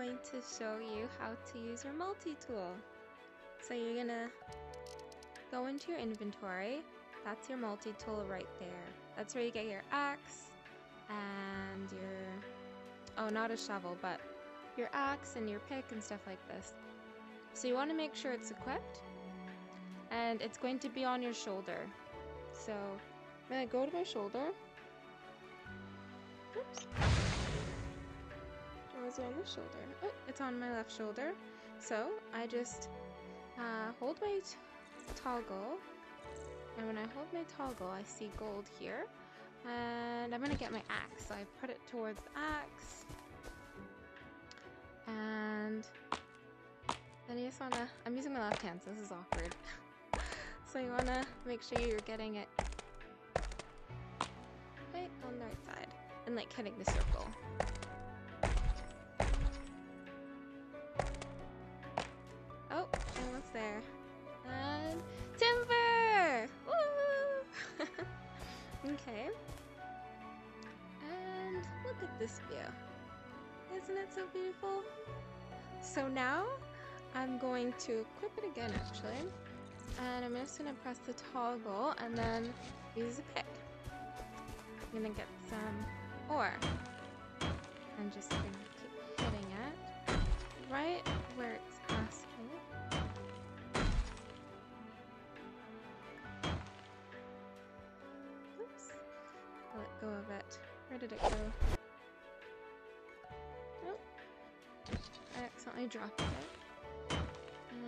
going to show you how to use your multi-tool. So you're gonna go into your inventory. That's your multi-tool right there. That's where you get your axe and your, oh, not a shovel, but your axe and your pick and stuff like this. So you want to make sure it's equipped, and it's going to be on your shoulder. So I'm gonna go to my shoulder. Oops. Was it on the shoulder? Oh, it's on my left shoulder. So I just hold my toggle, and when I hold my toggle, I see gold here, and I'm gonna get my axe. So I put it towards the axe, and then you just wanna, I'm using my left hand, so this is awkward. So you wanna make sure you're getting it right on the right side, and like hitting the circle. Oh, almost there. And timber! Woo! Okay. And look at this view. Isn't it so beautiful? So now I'm going to equip it again, actually. And I'm just going to press the toggle and then use a pick. I'm going to get some ore. I'm just going to keep hitting it right where it's asking. Oops. I'll let go of it. Where did it go? Nope. I accidentally dropped it.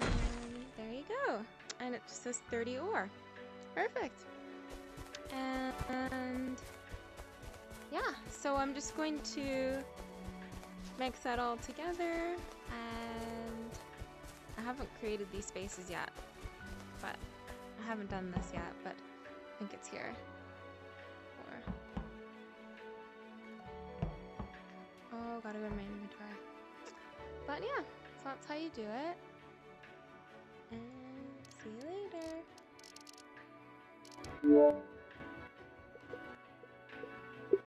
And there you go. And it just says 30 ore. Perfect. And yeah, so I'm just going to mix that all together, and I haven't created these spaces yet, but I haven't done this yet, but I think it's here. Oh, gotta go to my inventory. But yeah, so that's how you do it. And see you later.